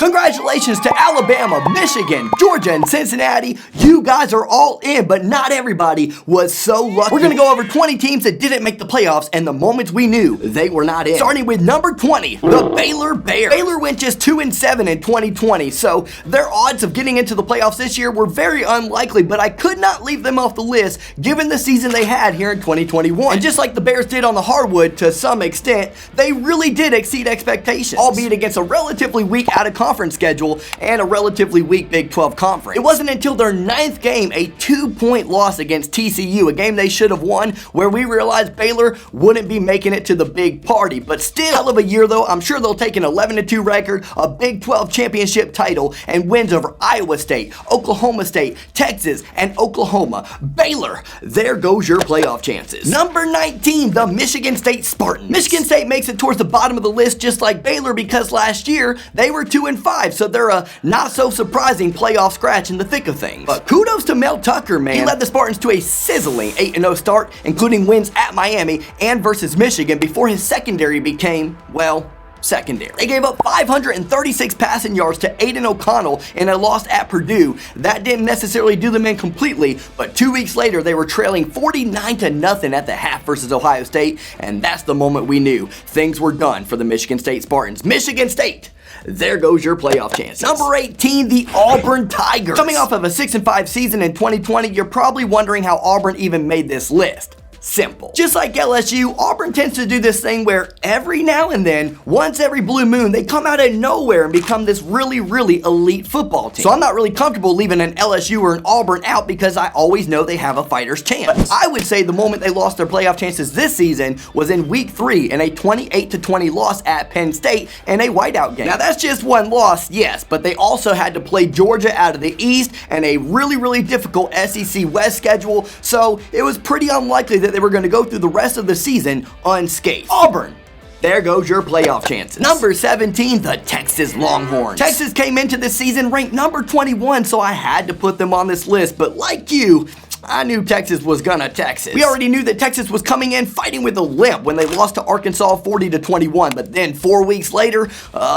Congratulations to Alabama, Michigan, Georgia, and Cincinnati. You guys are all in, but not everybody was so lucky. We're going to go over 20 teams that didn't make the playoffs and the moments we knew they were not in. Starting with number 20, the Baylor Bears. Baylor went just 2-7 in 2020, so their odds of getting into the playoffs this year were very unlikely, but I could not leave them off the list given the season they had here in 2021. And just like the Bears did on the hardwood to some extent, they really did exceed expectations, albeit against a relatively weak out-of-conference schedule and a relatively weak Big 12 conference. It wasn't until their 9th game, a 2-point loss against TCU, a game they should have won, where we realized Baylor wouldn't be making it to the big party. But still, hell of a year though. I'm sure they'll take an 11-2 record, a Big 12 championship title, and wins over Iowa State, Oklahoma State, Texas, and Oklahoma. Baylor, there goes your playoff chances. Number 19, the Michigan State Spartans. Michigan State makes it towards the bottom of the list just like Baylor because last year they were 2-5, so they're a not so surprising playoff scratch in the thick of things. But kudos to Mel Tucker, man. He led the Spartans to a sizzling 8-0 start, including wins at Miami and versus Michigan before his secondary became, well, secondary. They gave up 536 passing yards to Aiden O'Connell in a loss at Purdue. That didn't necessarily do them in completely, but 2 weeks later they were trailing 49-0 at the half versus Ohio State, and that's the moment we knew things were done for the Michigan State Spartans. Michigan State, there goes your playoff chances. Number 18, the Auburn Tigers. Coming off of a 6-5 season in 2020, you're probably wondering how Auburn even made this list. Simple. Just like LSU, Auburn tends to do this thing where every now and then, once every blue moon, they come out of nowhere and become this really elite football team. So I'm not really comfortable leaving an LSU or an Auburn out because I always know they have a fighter's chance. But I would say the moment they lost their playoff chances this season was in week 3 in a 28-20 loss at Penn State in a whiteout game. Now that's just one loss, yes, but they also had to play Georgia out of the East and a really difficult SEC West schedule, so it was pretty unlikely that they were going to go through the rest of the season unscathed. Auburn, there goes your playoff chances. Number 17, the Texas Longhorns. Texas came into this season ranked number 21, so I had to put them on this list, but like you, I knew Texas was gonna Texas. We already knew that Texas was coming in fighting with a limp when they lost to Arkansas 40-21, but then 4 weeks later,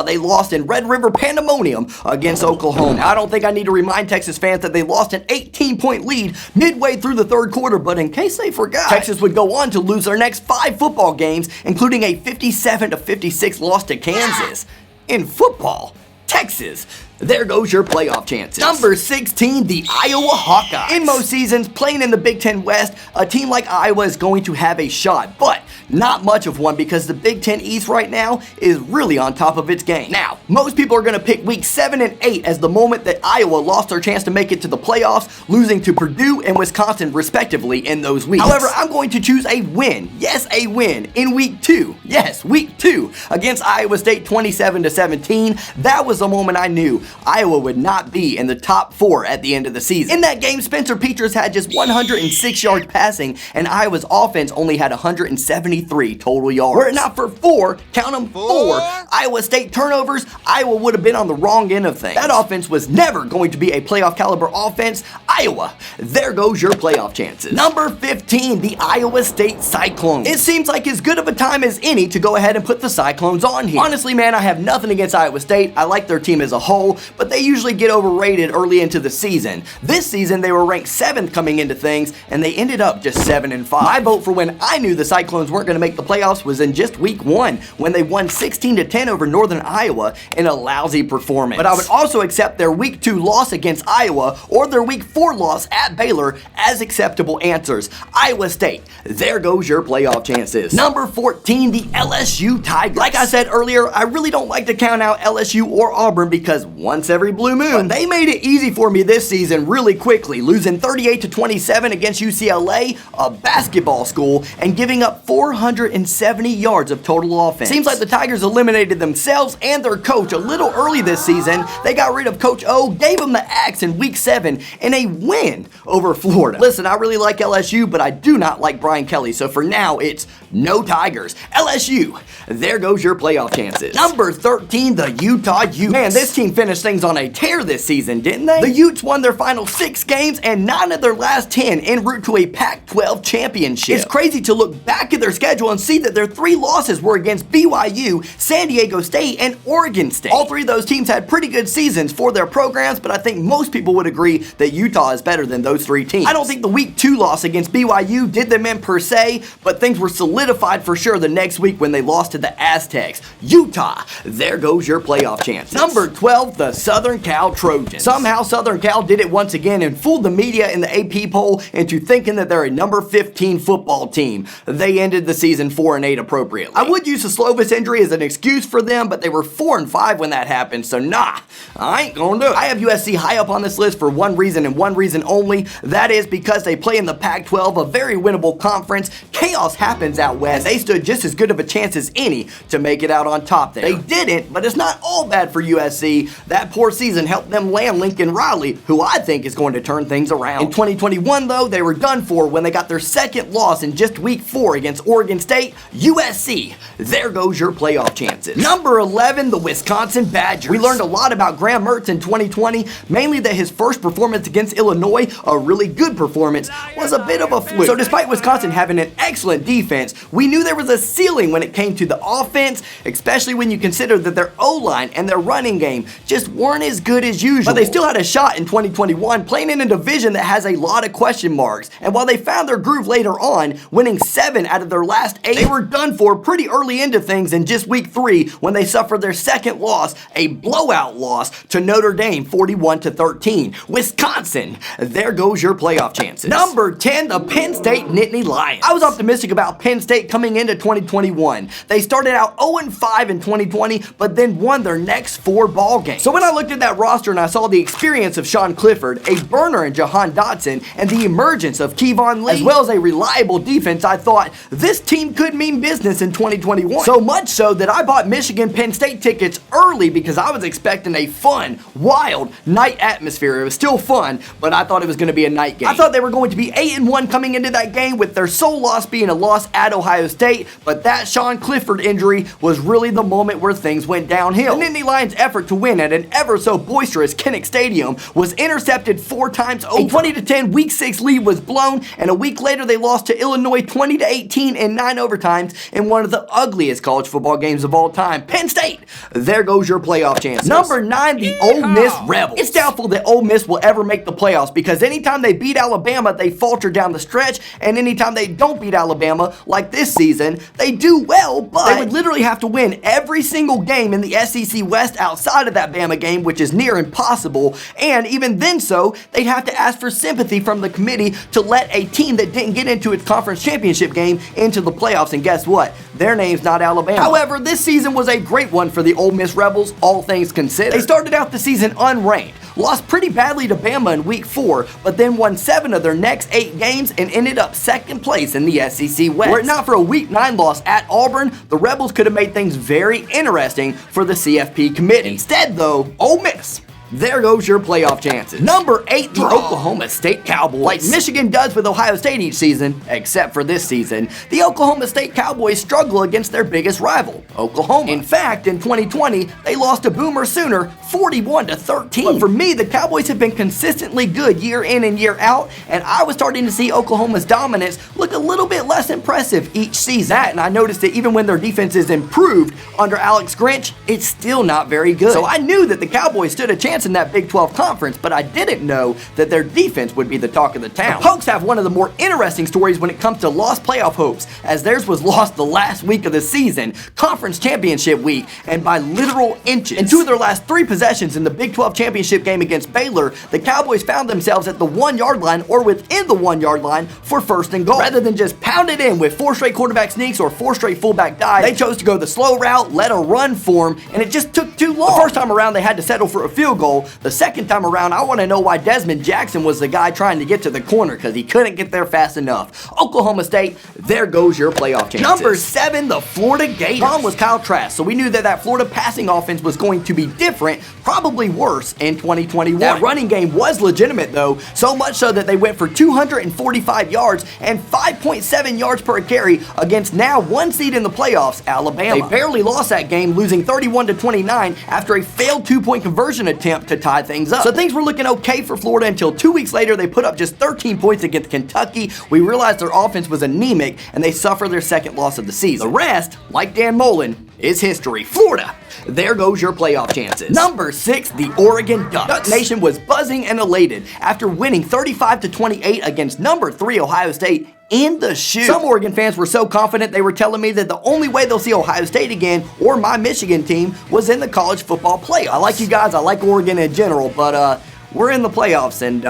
they lost in Red River Pandemonium against Oklahoma. Now, I don't think I need to remind Texas fans that they lost an 18-point lead midway through the third quarter, but in case they forgot, Texas would go on to lose their next 5 football games, including a 57-56 loss to Kansas. In football, Texas, there goes your playoff chances. Number 16, the Iowa Hawkeyes. In most seasons, playing in the Big Ten West, a team like Iowa is going to have a shot, but not much of one because the Big Ten East right now is really on top of its game. Now, most people are going to pick week 7 and 8 as the moment that Iowa lost their chance to make it to the playoffs, losing to Purdue and Wisconsin respectively in those weeks. However, I'm going to choose a win, yes, a win, in week 2, yes, week 2, against Iowa State 27-17. That was the moment I knew Iowa would not be in the top 4 at the end of the season. In that game, Spencer Petras had just 106 yards passing, and Iowa's offense only had 173 total yards. Were it not for 4, count them 4, Iowa State turnovers, Iowa would have been on the wrong end of things. That offense was never going to be a playoff caliber offense. Iowa, there goes your playoff chances. Number 15, the Iowa State Cyclone. It seems like as good of a time as any to go ahead and put the Cyclones on here. Honestly, man, I have nothing against Iowa State. I like their team as a whole, but they usually get overrated early into the season. This season, they were ranked 7th coming into things, and they ended up just 7-5. My vote for when I knew the Cyclones weren't going to make the playoffs was in just week 1, when they won 16-10 over Northern Iowa in a lousy performance. But I would also accept their week 2 loss against Iowa or their week 4 loss at Baylor as acceptable answers. Iowa State, there goes your playoff chances. Number 14, the LSU Tigers. Like I said earlier, I really don't like to count out LSU or Auburn because once every blue moon, they made it easy for me this season really quickly, losing 38-27 against UCLA, a basketball school, and giving up 470 yards of total offense. Seems like the Tigers eliminated themselves and their coach a little early this season. They got rid of Coach O, gave him the axe in week 7 in a win over Florida. Listen, I really like LSU, but I do not like Brian Kelly, so for now, it's No Tigers. LSU, there goes your playoff chances. Number 13, the Utah Utes. Man, this team finished things on a tear this season, didn't they? The Utes won their final 6 games and 9 of their last 10 en route to a Pac-12 championship. It's crazy to look back at their schedule and see that their 3 losses were against BYU, San Diego State, and Oregon State. All 3 of those teams had pretty good seasons for their programs, but I think most people would agree that Utah is better than those 3 teams. I don't think the week 2 loss against BYU did them in per se, but things were solidified for sure the next week when they lost to the Aztecs. Utah, there goes your playoff chances. Number 12, the Southern Cal Trojans. Somehow Southern Cal did it once again and fooled the media in the AP poll into thinking that they're a number 15 football team. They ended the season 4-8 appropriately. I would use the Slovis injury as an excuse for them, but they were 4-5 when that happened, so nah, I ain't gonna do it. I have USC high up on this list for one reason and one reason only. That is because they play in the Pac-12, a very winnable conference. Chaos happens out west. They stood just as good of a chance as any to make it out on top there. They didn't, but it's not all bad for USC. That poor season helped them land Lincoln Riley, who I think is going to turn things around. In 2021, though, they were done for when they got their second loss in just week 4 against Oregon State. USC, there goes your playoff chances. Number 11, the Wisconsin Badgers. We learned a lot about Graham Mertz in 2020, mainly that his first performance against Illinois, a really good performance, was a bit of a fluke. So despite Wisconsin having an excellent defense, we knew there was a ceiling when it came to the offense, especially when you consider that their O-line and their running game just weren't as good as usual. But they still had a shot in 2021, playing in a division that has a lot of question marks. And while they found their groove later on, winning 7 out of their last 8, they were done for pretty early into things in just week 3 when they suffered their second loss, a blowout loss to Notre Dame, 41-13. Wisconsin, there goes your playoff chances. Number 10, the Penn State Nittany Lions. I was optimistic about Penn State coming into 2021. They started out 0-5 in 2020, but then won their next 4 ball games. So when I looked at that roster and I saw the experience of Sean Clifford, a burner in Jahan Dotson, and the emergence of Kevon Lee, as well as a reliable defense, I thought this team could mean business in 2021. So much so that I bought Michigan Penn State tickets early because I was expecting a fun, wild night atmosphere. It was still fun, but I thought it was going to be a night game. I thought they were going to be 8-1 coming into that game, with their sole loss being a loss at Ohio State, but that Sean Clifford injury was really the moment where things went downhill. The Nittany Lions' effort to win at an ever so boisterous Kinnick Stadium was intercepted 4 times over. A 20-10 Week 6 lead was blown, and a week later they lost to Illinois 20-18 in 9 overtimes in one of the ugliest college football games of all time. Penn State, there goes your playoff chances. Number 9, the Ole Miss Rebels. It's doubtful that Ole Miss will ever make the playoffs because anytime they beat Alabama, they falter down the stretch, and anytime they don't beat Alabama, like this season, they do well, but they would literally have to win every single game in the SEC West outside of that Bama game, which is near impossible, and even then so, they'd have to ask for sympathy from the committee to let a team that didn't get into its conference championship game into the playoffs, and guess what? Their name's not Alabama. However, this season was a great one for the Ole Miss Rebels, all things considered. They started out the season unranked, lost pretty badly to Bama in week 4, but then won 7 of their next 8 games and ended up second place in the SEC West. Were it not for a week 9 loss at Auburn, the Rebels could have made things very interesting for the CFP committee. Instead though, Ole Miss, there goes your playoff chances. Number 8, the Oklahoma State Cowboys. Like Michigan does with Ohio State each season, except for this season, the Oklahoma State Cowboys struggle against their biggest rival, Oklahoma. In fact, in 2020, they lost to Boomer Sooner 41-13. But for me, the Cowboys have been consistently good year in and year out, and I was starting to see Oklahoma's dominance look a little bit less impressive each season. And I noticed that even when their defense is improved under Alex Grinch, it's still not very good. So I knew that the Cowboys stood a chance in that Big 12 conference, but I didn't know that their defense would be the talk of the town. The Pokes have one of the more interesting stories when it comes to lost playoff hopes, as theirs was lost the last week of the season, conference championship week, and by literal inches. In 2 of their last 3 possessions in the Big 12 championship game against Baylor, the Cowboys found themselves at the 1-yard line or within the 1-yard line for 1st and goal. Rather than just pound it in with 4 straight quarterback sneaks or 4 straight fullback dives, they chose to go the slow route, let a run form, and it just took too long. The first time around, they had to settle for a field goal. The second time around, I want to know why Desmond Jackson was the guy trying to get to the corner, because he couldn't get there fast enough. Oklahoma State, there goes your playoff chances. Number 7, the Florida Gators. Gone was Kyle Trask, so we knew that Florida passing offense was going to be different probably worse in 2021. That running game was legitimate though, so much so that they went for 245 yards and 5.7 yards per carry against now one seed in the playoffs, Alabama. They barely lost that game, losing 31-29 after a failed 2-point conversion attempt to tie things up. So things were looking okay for Florida until 2 weeks later they put up just 13 points against Kentucky. We realized their offense was anemic and they suffered their second loss of the season. The rest, like Dan Mullen, is history. Florida, there goes your playoff chances. Number 6, the Oregon Ducks. Duck Nation was buzzing and elated after winning 35-28 against number 3 Ohio State in the shoe. Some Oregon fans were so confident they were telling me that the only way they'll see Ohio State again or my Michigan team was in the college football playoffs. I like you guys, I like Oregon in general, but we're in the playoffs and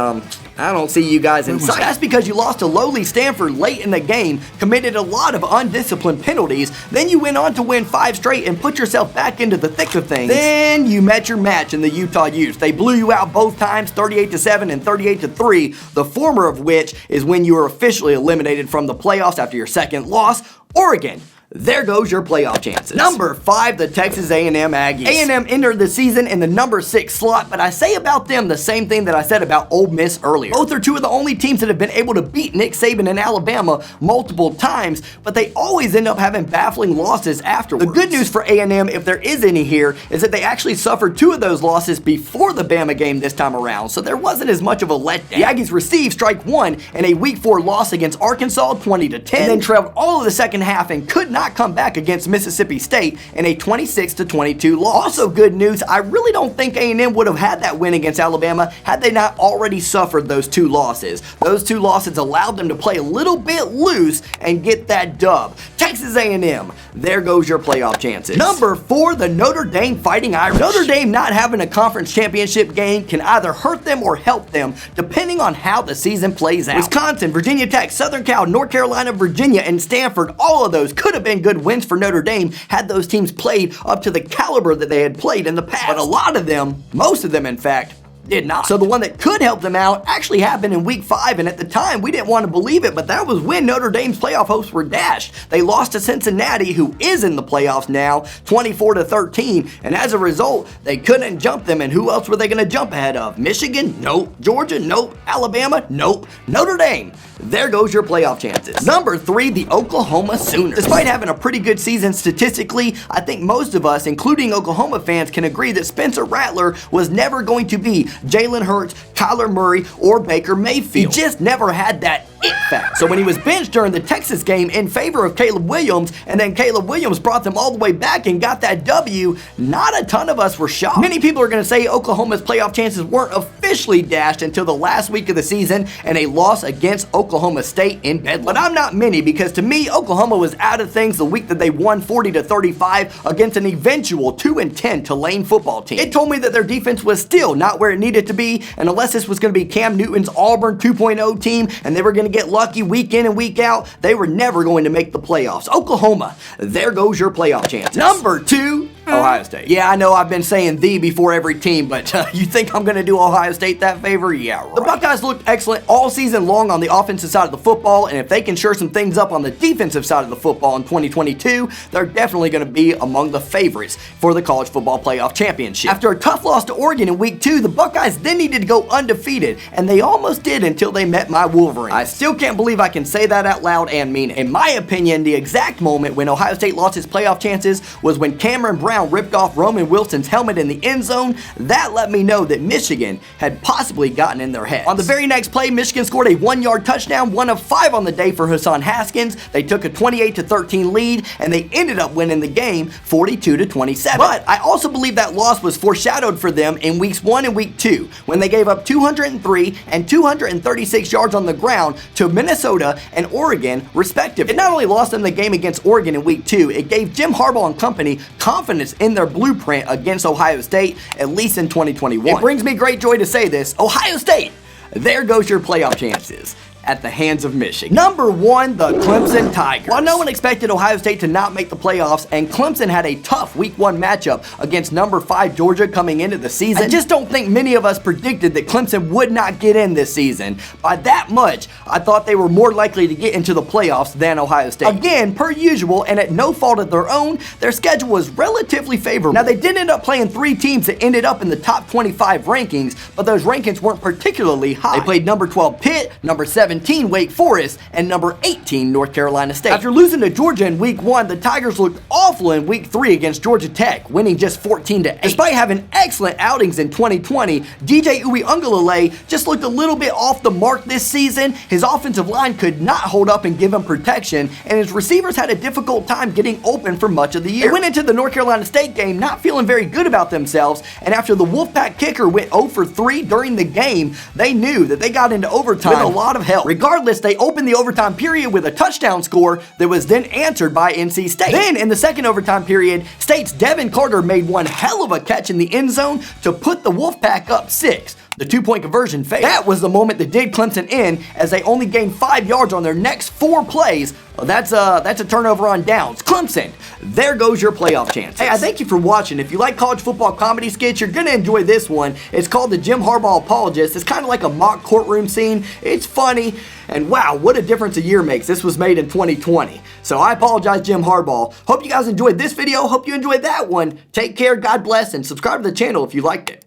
I don't see you guys inside. That's because you lost to lowly Stanford late in the game, committed a lot of undisciplined penalties, then you went on to win 5 straight and put yourself back into the thick of things. Then you met your match in the Utah Utes. They blew you out both times, 38-7 and 38-3, the former of which is when you were officially eliminated from the playoffs after your second loss. Oregon, there goes your playoff chances. Number 5, the Texas A&M Aggies. A&M entered the season in the number 6 slot, but I say about them the same thing that I said about Ole Miss earlier. Both are two of the only teams that have been able to beat Nick Saban and Alabama multiple times, but they always end up having baffling losses afterwards. The good news for A&M, if there is any here, is that they actually suffered 2 of those losses before the Bama game this time around, so there wasn't as much of a letdown. The Aggies received strike 1 in a Week 4 loss against Arkansas 20-10, and then trailed all of the second half and could not come back against Mississippi State in a 26-22 loss. Also good news, I really don't think A&M would have had that win against Alabama had they not already suffered those 2 losses. Those 2 losses allowed them to play a little bit loose and get that dub. Texas A&M, there goes your playoff chances. Number 4, the Notre Dame Fighting Irish. Notre Dame not having a conference championship game can either hurt them or help them depending on how the season plays out. Wisconsin, Virginia Tech, Southern Cal, North Carolina, Virginia, and Stanford, all of those could have been good wins for Notre Dame had those teams played up to the caliber that they had played in the past. But a lot of them, most of them in fact, did not. So the one that could help them out actually happened in Week 5, and at the time we didn't want to believe it, but that was when Notre Dame's playoff hopes were dashed. They lost to Cincinnati, who is in the playoffs now, 24-13, and as a result, they couldn't jump them, and who else were they going to jump ahead of? Michigan? Nope. Georgia? Nope. Alabama? Nope. Notre Dame, there goes your playoff chances. Number 3, the Oklahoma Sooners. Despite having a pretty good season statistically, I think most of us, including Oklahoma fans, can agree that Spencer Rattler was never going to be Jalen Hurts, Kyler Murray, or Baker Mayfield. He just never had that it factor. So when he was benched during the Texas game in favor of Caleb Williams, and then Caleb Williams brought them all the way back and got that W, not a ton of us were shocked. Many people are going to say Oklahoma's playoff chances weren't officially dashed until the last week of the season and a loss against Oklahoma State in Bedlam. But I'm not many, because to me, Oklahoma was out of things the week that they won 40-35 against an eventual 2-10 Tulane football team. It told me that their defense was still not where it needed to be, and unless this was going to be Cam Newton's Auburn 2.0 team and they were going to get lucky week in and week out, they were never going to make the playoffs. Oklahoma, there goes your playoff chances. Number 2, Ohio State. Yeah, I know I've been saying the before every team, but you think I'm going to do Ohio State that favor? Yeah, right. The Buckeyes looked excellent all season long on the offensive side of the football, and if they can shore some things up on the defensive side of the football in 2022, they're definitely going to be among the favorites for the college football playoff championship. After a tough loss to Oregon in week 2, the Buckeyes then needed to go undefeated, and they almost did until they met my Wolverines. I still can't believe I can say that out loud and mean it. In my opinion, the exact moment when Ohio State lost its playoff chances was when Cameron Brown ripped off Roman Wilson's helmet in the end zone. That let me know that Michigan had possibly gotten in their head. On the very next play, Michigan scored a 1-yard touchdown, 1 of 5 on the day for Hassan Haskins. They took a 28-13 lead, and they ended up winning the game 42-27. But I also believe that loss was foreshadowed for them in weeks 1 and week 2, when they gave up 203 and 236 yards on the ground to Minnesota and Oregon, respectively. It not only lost them the game against Oregon in week 2, it gave Jim Harbaugh and company confidence in their blueprint against Ohio State, at least in 2021. It brings me great joy to say this. Ohio State, there goes your playoff chances. at the hands of Michigan. Number 1, the Clemson Tigers. While no one expected Ohio State to not make the playoffs, and Clemson had a tough Week 1 matchup against number 5 Georgia coming into the season, I just don't think many of us predicted that Clemson would not get in this season. By that much, I thought they were more likely to get into the playoffs than Ohio State. Again, per usual, and at no fault of their own, their schedule was relatively favorable. Now, they did end up playing 3 teams that ended up in the top 25 rankings, but those rankings weren't particularly high. They played number 12 Pitt, number 17 Wake Forest, and number 18 North Carolina State. After losing to Georgia in Week 1, the Tigers looked awful in Week 3 against Georgia Tech, winning just 14-8. Despite having excellent outings in 2020, DJ Uiagalelei just looked a little bit off the mark this season. His offensive line could not hold up and give him protection, and his receivers had a difficult time getting open for much of the year. They went into the North Carolina State game not feeling very good about themselves, and after the Wolfpack kicker went 0 for 3 during the game, they knew that they got into overtime with a lot of help. Regardless, they opened the overtime period with a touchdown score that was then answered by NC State. Then, in the second overtime period, State's Devin Carter made one hell of a catch in the end zone to put the Wolfpack up 6. The 2-point conversion failed. That was the moment that did Clemson in, as they only gained 5 yards on their next 4 plays. Well, that's a turnover on downs. Clemson, there goes your playoff chances. Hey, I thank you for watching. If you like college football comedy skits, you're going to enjoy this one. It's called the Jim Harbaugh Apologist. It's kind of like a mock courtroom scene. It's funny, and wow, what a difference a year makes. This was made in 2020. So I apologize, Jim Harbaugh. Hope you guys enjoyed this video. Hope you enjoyed that one. Take care, God bless, and subscribe to the channel if you liked it.